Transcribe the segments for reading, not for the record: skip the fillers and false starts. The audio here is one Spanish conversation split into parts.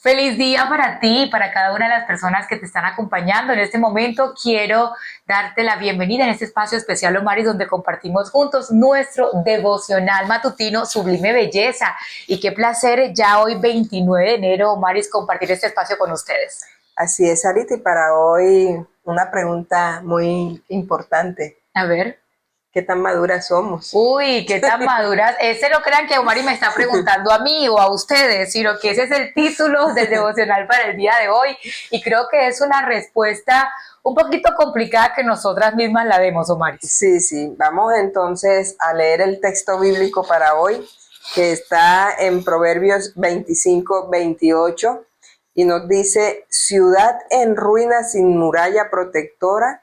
Feliz día para ti y para cada una de las personas que te están acompañando. En este momento quiero darte la bienvenida en este espacio especial, Omaris, donde compartimos juntos nuestro devocional matutino Sublime Belleza. Y qué placer ya hoy 29 de enero, Omaris, compartir este espacio con ustedes. Así es, Sarita, y para hoy una pregunta muy importante. A ver. ¿Qué tan maduras somos? Uy, qué tan maduras. Ese no crean que Omari me está preguntando a mí o a ustedes, sino que ese es el título del devocional para el día de hoy. Y creo que es una respuesta un poquito complicada que nosotras mismas la demos, Omari. Sí. Vamos entonces a leer el texto bíblico para hoy, que está en Proverbios 25-28, y nos dice: ciudad en ruinas sin muralla protectora,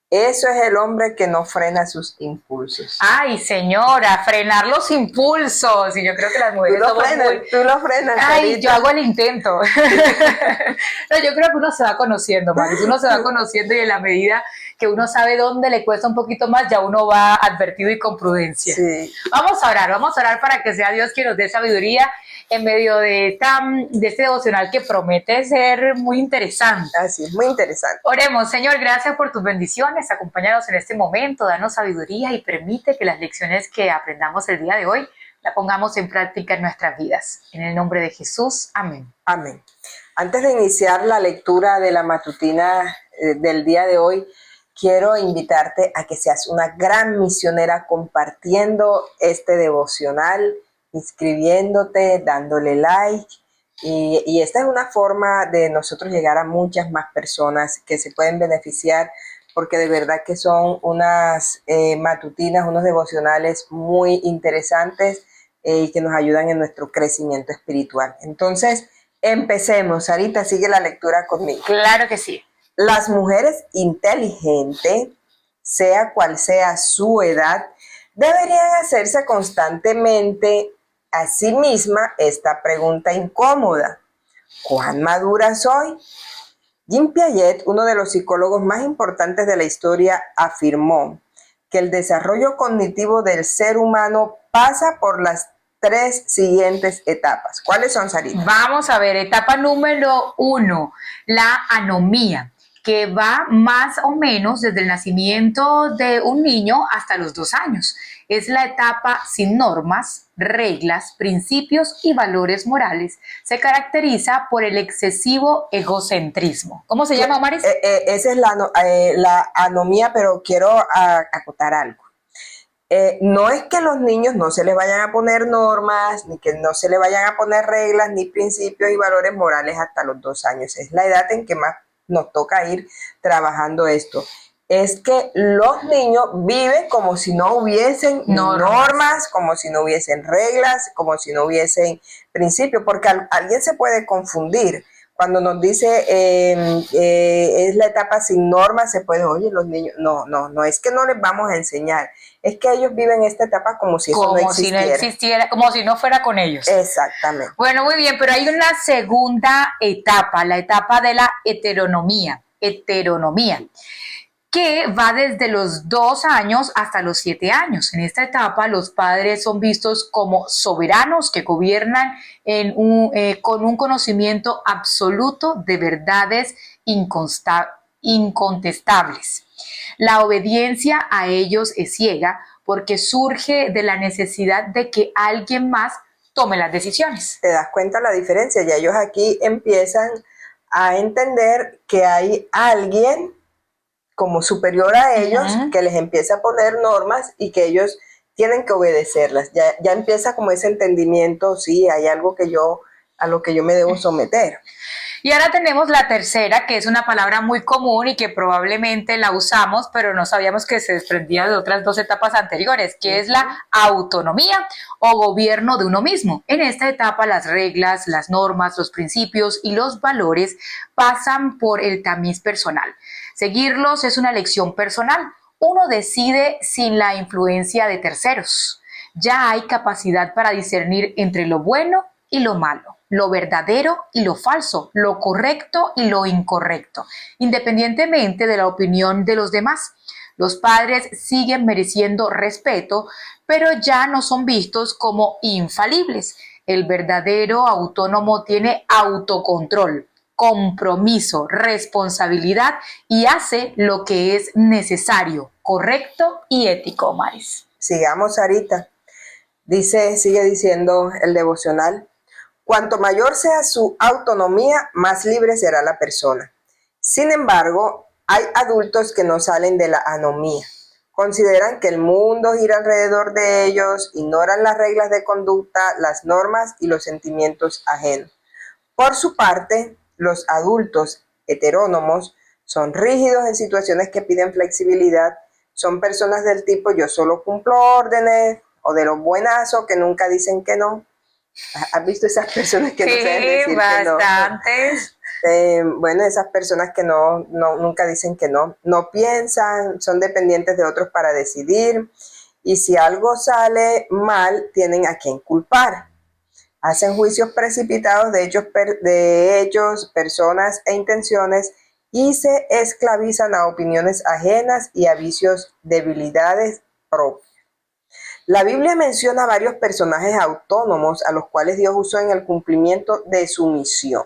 eso es el hombre que no frena sus impulsos. Ay, señora, frenar los impulsos. Y yo creo que las mujeres tú lo frenas. Ay, Sarita. yo hago el intento. No, yo creo que uno se va conociendo, Maris. Uno se va conociendo y en la medida que uno sabe dónde le cuesta un poquito más, ya uno va advertido y con prudencia. Sí. Vamos a orar para que sea Dios quien nos dé sabiduría en medio de este devocional que promete ser muy interesante. Así es, muy interesante. Oremos. Señor, gracias por tus bendiciones, acompáñanos en este momento, danos sabiduría y permite que las lecciones que aprendamos el día de hoy la pongamos en práctica en nuestras vidas. En el nombre de Jesús, amén. Amén. Antes de iniciar la lectura de la matutina del día de hoy, quiero invitarte a que seas una gran misionera compartiendo este devocional, inscribiéndote, dándole like. Y esta es una forma de nosotros llegar a muchas más personas que se pueden beneficiar, porque de verdad que son unas matutinas, unos devocionales muy interesantes y que nos ayudan en nuestro crecimiento espiritual. Entonces, empecemos. Sarita, sigue la lectura conmigo. Claro que sí. Las mujeres inteligentes, sea cual sea su edad, deberían hacerse constantemente a sí misma esta pregunta incómoda: ¿cuán madura soy? Jean Piaget, uno de los psicólogos más importantes de la historia, afirmó que el desarrollo cognitivo del ser humano pasa por las 3 siguientes etapas. ¿Cuáles son, Sarita? Vamos a ver, etapa número 1, la anomía, que va más o menos desde el nacimiento de un niño hasta los 2 años. Es la etapa sin normas, reglas, principios y valores morales. Se caracteriza por el excesivo egocentrismo. ¿Cómo se llama, Maris? Esa es la anomía, pero quiero acotar algo. No es que los niños no se les vayan a poner normas, ni que no se les vayan a poner reglas, ni principios y valores morales hasta los 2 años. Es la edad en que más nos toca ir trabajando esto. Es que los niños viven como si no hubiesen normas, como si no hubiesen reglas, como si no hubiesen principios, porque alguien se puede confundir. Cuando nos dice es la etapa sin normas, se puede, oye, los niños, no es que no les vamos a enseñar, es que ellos viven esta etapa como si eso no existiera. Como si no fuera con ellos. Exactamente. Bueno, muy bien, pero hay una segunda etapa, la etapa de la heteronomía, que va desde los 2 años hasta los 7 años. En esta etapa, los padres son vistos como soberanos que gobiernan con un conocimiento absoluto de verdades incontestables. La obediencia a ellos es ciega porque surge de la necesidad de que alguien más tome las decisiones. ¿Te das cuenta la diferencia? Ya ellos aquí empiezan a entender que hay alguien como superior a ellos, que les empieza a poner normas y que ellos tienen que obedecerlas. Ya empieza como ese entendimiento, sí, hay algo a lo que yo me debo someter. Y ahora tenemos la tercera, que es una palabra muy común y que probablemente la usamos, pero no sabíamos que se desprendía de otras 2 etapas anteriores, que es la autonomía o gobierno de uno mismo. En esta etapa, las reglas, las normas, los principios y los valores pasan por el tamiz personal. Seguirlos es una elección personal. Uno decide sin la influencia de terceros. Ya hay capacidad para discernir entre lo bueno y lo malo, lo verdadero y lo falso, lo correcto y lo incorrecto, independientemente de la opinión de los demás. Los padres siguen mereciendo respeto, pero ya no son vistos como infalibles. El verdadero autónomo tiene autocontrol, compromiso, responsabilidad y hace lo que es necesario, correcto y ético, Maris. Sigamos, Sarita. Sigue diciendo el devocional. Cuanto mayor sea su autonomía, más libre será la persona. Sin embargo, hay adultos que no salen de la anomía. Consideran que el mundo gira alrededor de ellos, ignoran las reglas de conducta, las normas y los sentimientos ajenos. Por su parte, los adultos heterónomos son rígidos en situaciones que piden flexibilidad, son personas del tipo yo solo cumplo órdenes o de los buenazos que nunca dicen que no. ¿Has visto esas personas que no saben decir bastantes. que no? Bueno, esas personas que nunca dicen que no, no piensan, son dependientes de otros para decidir y si algo sale mal, tienen a quien culpar. Hacen juicios precipitados de hechos, personas e intenciones y se esclavizan a opiniones ajenas y a vicios, debilidades propias. La Biblia menciona varios personajes autónomos a los cuales Dios usó en el cumplimiento de su misión.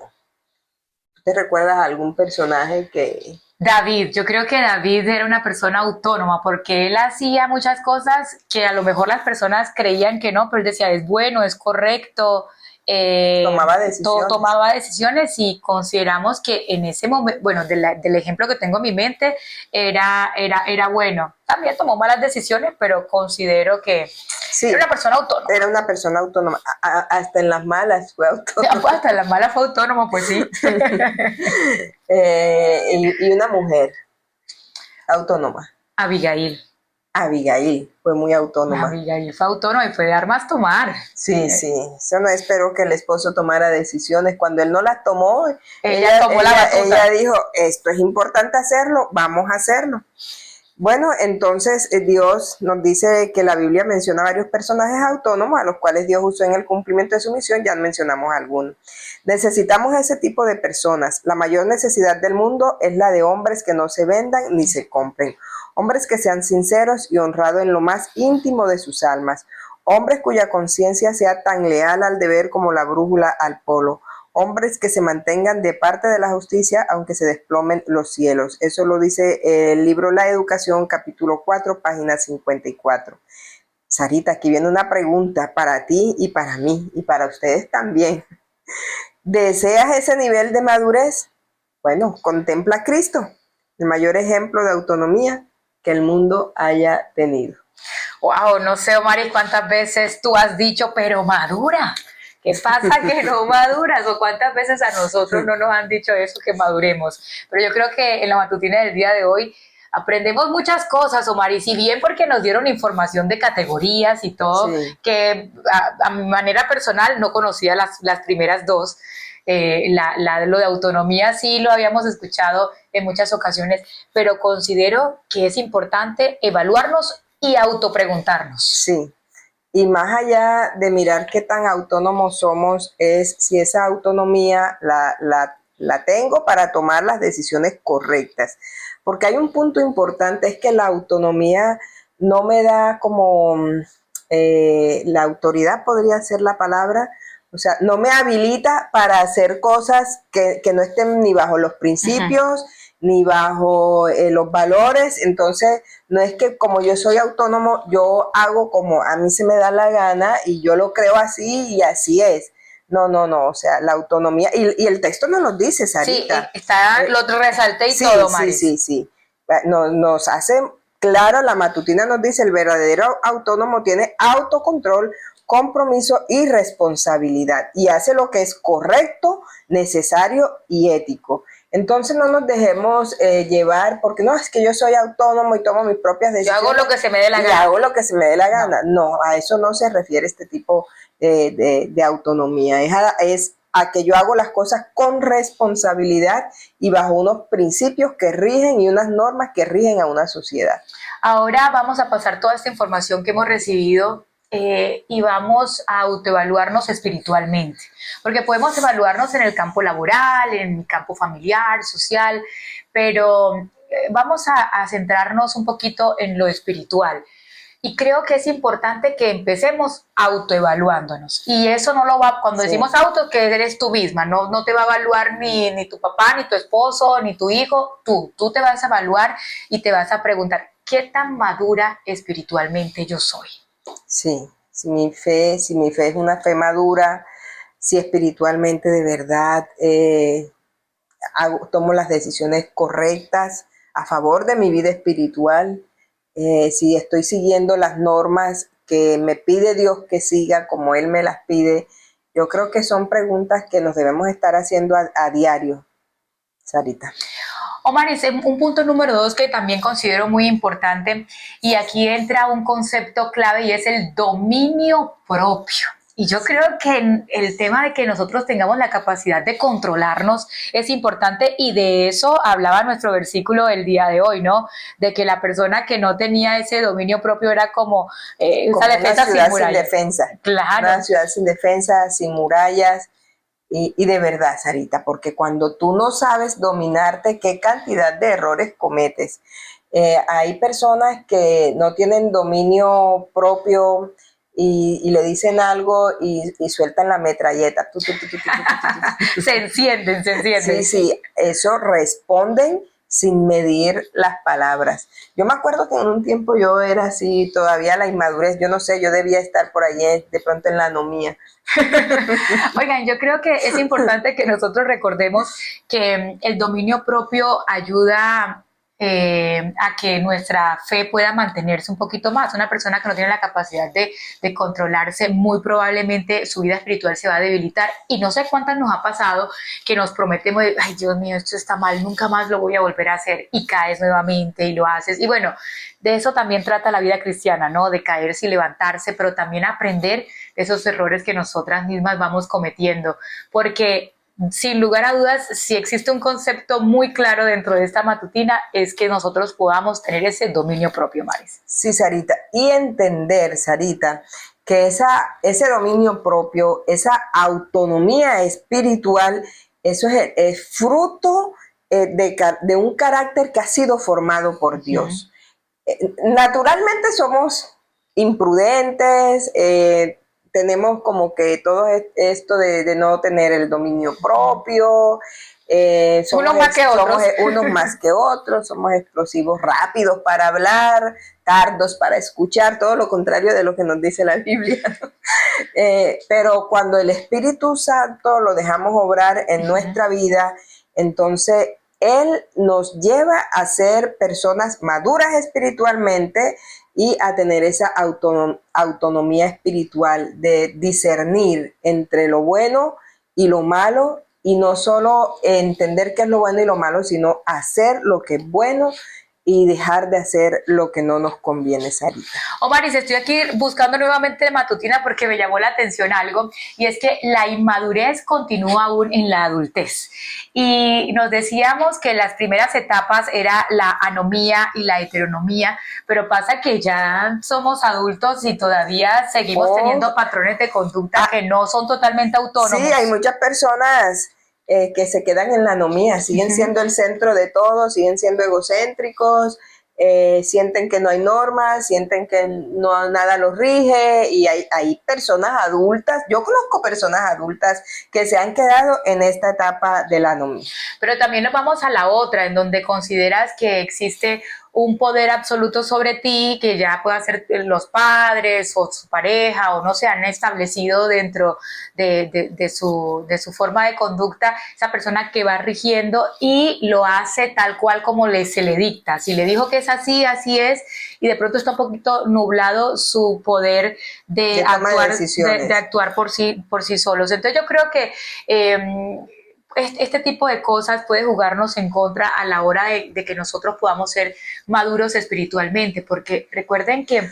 ¿Te recuerdas a algún personaje que...? David, yo creo que David era una persona autónoma porque él hacía muchas cosas que a lo mejor las personas creían que no, pero él decía es bueno, es correcto. Tomaba decisiones y consideramos que en ese momento, bueno, del ejemplo que tengo en mi mente, era bueno. También tomó malas decisiones, pero considero que sí, era una persona autónoma. Era una persona autónoma. Hasta en las malas fue autónoma. Hasta en las malas fue autónoma, pues sí. Y una mujer autónoma. Abigail fue muy autónoma. Abigail fue autónoma y fue de armas tomar. Sí. Eso no esperó que el esposo tomara decisiones. Cuando él no las tomó, ella tomó la batuta. Ella dijo, esto es importante hacerlo, vamos a hacerlo. Bueno, entonces Dios nos dice que la Biblia menciona varios personajes autónomos a los cuales Dios usó en el cumplimiento de su misión, ya mencionamos algunos. Necesitamos ese tipo de personas. La mayor necesidad del mundo es la de hombres que no se vendan ni se compren. Hombres que sean sinceros y honrados en lo más íntimo de sus almas. Hombres cuya conciencia sea tan leal al deber como la brújula al polo. Hombres que se mantengan de parte de la justicia aunque se desplomen los cielos. Eso lo dice el libro La Educación, capítulo 4, página 54. Sarita, aquí viene una pregunta para ti y para mí y para ustedes también. ¿Deseas ese nivel de madurez? Bueno, contempla a Cristo, el mayor ejemplo de autonomía que el mundo haya tenido. Wow, no sé, Omar, cuántas veces tú has dicho, pero madura. ¿Qué pasa que no maduras? ¿O cuántas veces a nosotros no nos han dicho eso, que maduremos? Pero yo creo que en la matutina del día de hoy aprendemos muchas cosas, Omar, y si bien porque nos dieron información de categorías y todo, sí, que a mi manera personal no conocía las primeras dos. Lo de autonomía sí lo habíamos escuchado en muchas ocasiones, pero considero que es importante evaluarnos y autopreguntarnos. Sí, y más allá de mirar qué tan autónomos somos, es si esa autonomía la tengo para tomar las decisiones correctas. Porque hay un punto importante, es que la autonomía no me da como, la autoridad podría ser la palabra, o sea, no me habilita para hacer cosas que no estén ni bajo los principios, ni bajo los valores. Entonces, no es que como yo soy autónomo, yo hago como a mí se me da la gana y yo lo creo así y así es. No, o sea, la autonomía, y el texto nos lo dice, Sarita. Sí, lo resalté y sí, todo, Maris. Sí. Nos hace claro, la matutina nos dice, el verdadero autónomo tiene autocontrol, compromiso y responsabilidad y hace lo que es correcto, necesario y ético. Entonces no nos dejemos llevar porque no, es que yo soy autónomo y tomo mis propias decisiones. Yo hago lo que se me dé la gana. Hago lo que se me dé la gana. No, a eso no se refiere este tipo de autonomía. Es a que yo hago las cosas con responsabilidad y bajo unos principios que rigen y unas normas que rigen a una sociedad. Ahora vamos a pasar toda esta información que hemos recibido y vamos a autoevaluarnos espiritualmente, porque podemos evaluarnos en el campo laboral, en el campo familiar, social, pero vamos a centrarnos un poquito en lo espiritual. Y creo que es importante que empecemos autoevaluándonos. Y eso no lo va, cuando decimos auto, que eres tú misma, no te va a evaluar ni tu papá, ni tu esposo, ni tu hijo, tú te vas a evaluar y te vas a preguntar, ¿qué tan madura espiritualmente yo soy? Sí, si mi fe es una fe madura, si espiritualmente de verdad tomo las decisiones correctas a favor de mi vida espiritual, si estoy siguiendo las normas que me pide Dios que siga como Él me las pide, yo creo que son preguntas que nos debemos estar haciendo a diario, Sarita. Omar, es un punto número 2 que también considero muy importante y aquí entra un concepto clave y es el dominio propio. Y yo creo que el tema de que nosotros tengamos la capacidad de controlarnos es importante y de eso hablaba nuestro versículo del día de hoy, ¿no? De que la persona que no tenía ese dominio propio era como esa defensa sin murallas. Sin defensa. Claro. Una ciudad sin defensa, sin murallas. Y de verdad, Sarita, porque cuando tú no sabes dominarte, qué cantidad de errores cometes. Hay personas que no tienen dominio propio y le dicen algo y sueltan la metralleta. Se encienden. Sí, eso responden sin medir las palabras. Yo me acuerdo que en un tiempo yo era así, todavía la inmadurez, yo no sé, yo debía estar por allí de pronto en la anomía. Oigan, yo creo que es importante que nosotros recordemos que el dominio propio ayuda a que nuestra fe pueda mantenerse un poquito más. Una persona que no tiene la capacidad de controlarse, muy probablemente su vida espiritual se va a debilitar. Y no sé cuántas nos ha pasado que nos prometemos, ay Dios mío, esto está mal, nunca más lo voy a volver a hacer, y caes nuevamente y lo haces. Y bueno, de eso también trata la vida cristiana, ¿no? De caerse y levantarse, pero también aprender de esos errores que nosotras mismas vamos cometiendo. Porque sin lugar a dudas, si existe un concepto muy claro dentro de esta matutina, es que nosotros podamos tener ese dominio propio, Maris. Sí, Sarita, y entender, Sarita, que ese dominio propio, esa autonomía espiritual, eso es fruto de un carácter que ha sido formado por Dios. Naturalmente somos imprudentes, tenemos como que todo esto de no tener el dominio propio, unos más que otros. Somos unos más que otros, somos explosivos, rápidos para hablar, tardos para escuchar, todo lo contrario de lo que nos dice la Biblia, ¿no? Pero cuando el Espíritu Santo lo dejamos obrar en nuestra vida, entonces Él nos lleva a ser personas maduras espiritualmente y a tener esa autonomía espiritual de discernir entre lo bueno y lo malo, y no solo entender qué es lo bueno y lo malo, sino hacer lo que es bueno y dejar de hacer lo que no nos conviene, Sarita. Maris, estoy aquí buscando nuevamente de matutina porque me llamó la atención algo, y es que la inmadurez continúa aún en la adultez. Y nos decíamos que las primeras etapas era la anomía y la heteronomía, pero pasa que ya somos adultos y todavía seguimos teniendo patrones de conducta que no son totalmente autónomos. Sí, hay muchas personas que se quedan en la anomía, siguen siendo el centro de todo, siguen siendo egocéntricos, sienten que no hay normas, sienten que no nada los rige, y hay personas adultas, yo conozco personas adultas que se han quedado en esta etapa de la anomía. Pero también nos vamos a la otra, en donde consideras que existe un poder absoluto sobre ti, que ya pueda ser los padres o su pareja, o no se han establecido dentro de su forma de conducta, esa persona que va rigiendo y lo hace tal cual como se le dicta. Si le dijo que es así, así es, y de pronto está un poquito nublado su poder de actuar por sí solos. Entonces yo creo que este tipo de cosas puede jugarnos en contra a la hora de que nosotros podamos ser maduros espiritualmente, porque recuerden que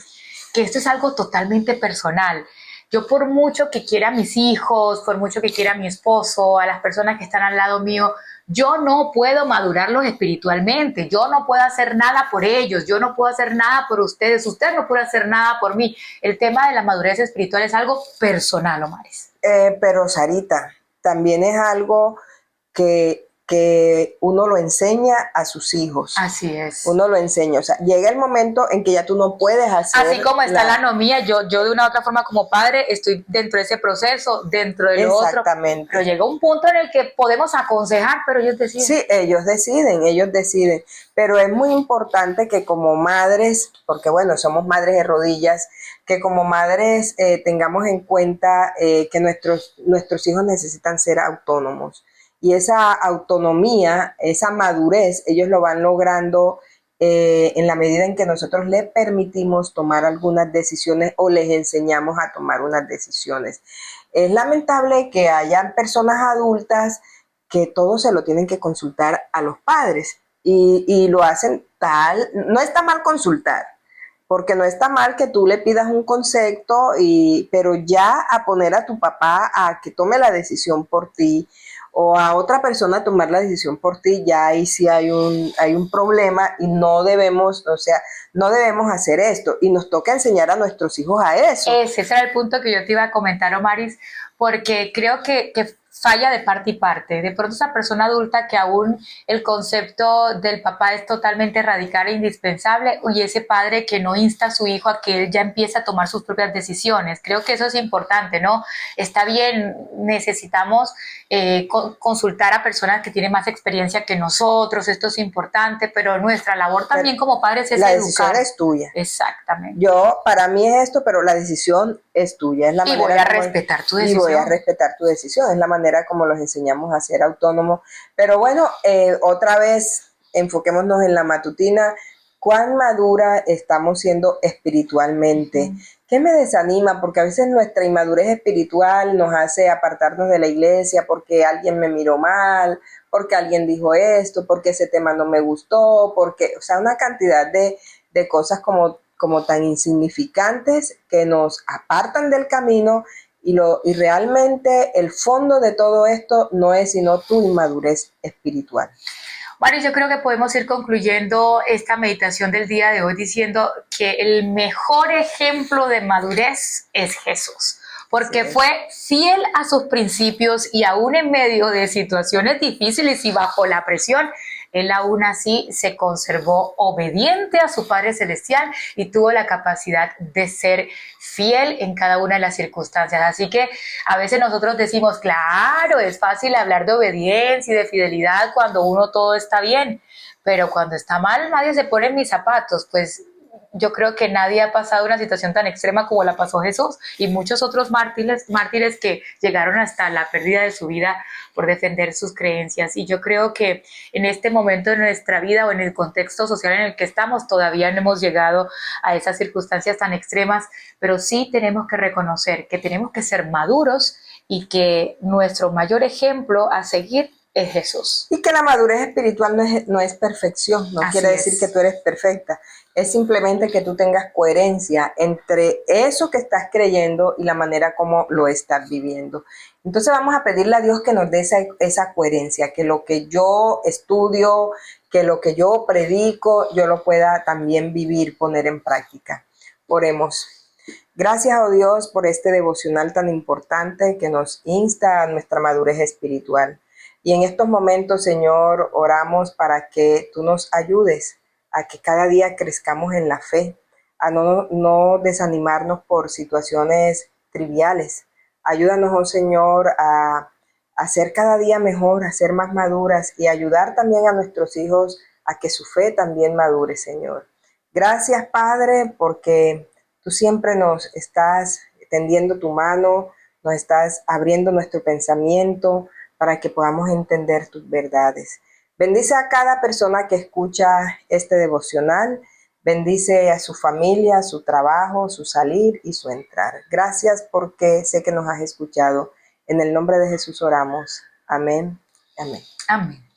esto es algo totalmente personal. Yo, por mucho que quiera a mis hijos, por mucho que quiera a mi esposo, a las personas que están al lado mío, yo no puedo madurarlos espiritualmente, yo no puedo hacer nada por ellos, yo no puedo hacer nada por ustedes, usted no puede hacer nada por mí. El tema de la madurez espiritual es algo personal, Omares. Pero Sarita, también es algo que que uno lo enseña a sus hijos. Así es. Uno lo enseña. O sea, llega el momento en que ya tú no puedes hacer. Así como está la anomía, yo de una u otra forma como padre estoy dentro de ese proceso, dentro de lo otro. Exactamente. Pero llega un punto en el que podemos aconsejar, pero ellos deciden. Sí, ellos deciden. Pero es muy importante que como madres, porque bueno, somos madres de rodillas, que como madres tengamos en cuenta que nuestros hijos necesitan ser autónomos. Y esa autonomía, esa madurez, ellos lo van logrando en la medida en que nosotros les permitimos tomar algunas decisiones o les enseñamos a tomar unas decisiones. Es lamentable que hayan personas adultas que todo se lo tienen que consultar a los padres y lo hacen tal, no está mal consultar, porque no está mal que tú le pidas un concepto, pero ya a poner a tu papá a que tome la decisión por ti o a otra persona a tomar la decisión por ti, ya ahí sí hay un problema y no debemos, o sea, no debemos hacer esto y nos toca enseñar a nuestros hijos a eso. Ese era el punto que yo te iba a comentar, Omaris, porque creo que falla de parte y parte. De pronto esa persona adulta que aún el concepto del papá es totalmente radical e indispensable, y ese padre que no insta a su hijo a que él ya empiece a tomar sus propias decisiones. Creo que eso es importante, ¿no? Está bien, necesitamos consultar a personas que tienen más experiencia que nosotros, esto es importante, pero nuestra labor también como padres es la educar. decisión es tuya. Exactamente. Para mí es esto, pero la decisión es tuya. Es la manera voy a respetar tu decisión. Y voy a respetar tu decisión. Es la manera como los enseñamos a ser autónomos. Pero bueno, otra vez, enfoquémonos en la matutina. ¿Cuán madura estamos siendo espiritualmente? ¿Qué me desanima? Porque a veces nuestra inmadurez espiritual nos hace apartarnos de la iglesia porque alguien me miró mal, porque alguien dijo esto, porque ese tema no me gustó, porque, o sea, una cantidad de cosas como tan insignificantes que nos apartan del camino y realmente el fondo de todo esto no es sino tu inmadurez espiritual. Bueno, yo creo que podemos ir concluyendo esta meditación del día de hoy diciendo que el mejor ejemplo de madurez es Jesús, porque fue fiel a sus principios y aún en medio de situaciones difíciles y bajo la presión, él aún así se conservó obediente a su Padre Celestial y tuvo la capacidad de ser fiel en cada una de las circunstancias. Así que a veces nosotros decimos, claro, es fácil hablar de obediencia y de fidelidad cuando uno todo está bien, pero cuando está mal nadie se pone en mis zapatos. Pues yo creo que nadie ha pasado una situación tan extrema como la pasó Jesús y muchos otros mártires que llegaron hasta la pérdida de su vida por defender sus creencias. Y yo creo que en este momento de nuestra vida o en el contexto social en el que estamos todavía no hemos llegado a esas circunstancias tan extremas, pero sí tenemos que reconocer que tenemos que ser maduros y que nuestro mayor ejemplo a seguir es Jesús. Y que la madurez espiritual no es perfección, no quiere decir que tú eres perfecta, es simplemente que tú tengas coherencia entre eso que estás creyendo y la manera como lo estás viviendo. Entonces vamos a pedirle a Dios que nos dé esa coherencia, que lo que yo estudio, que lo que yo predico, yo lo pueda también vivir, poner en práctica. Oremos. Gracias, oh Dios, por este devocional tan importante que nos insta a nuestra madurez espiritual. Y en estos momentos, Señor, oramos para que tú nos ayudes a que cada día crezcamos en la fe, a no desanimarnos por situaciones triviales. Ayúdanos, oh Señor, a ser cada día mejor, a ser más maduras y ayudar también a nuestros hijos a que su fe también madure, Señor. Gracias, Padre, porque tú siempre nos estás tendiendo tu mano, nos estás abriendo nuestro pensamiento, para que podamos entender tus verdades. Bendice a cada persona que escucha este devocional. Bendice a su familia, su trabajo, su salir y su entrar. Gracias porque sé que nos has escuchado. En el nombre de Jesús oramos. Amén. Amén. Amén.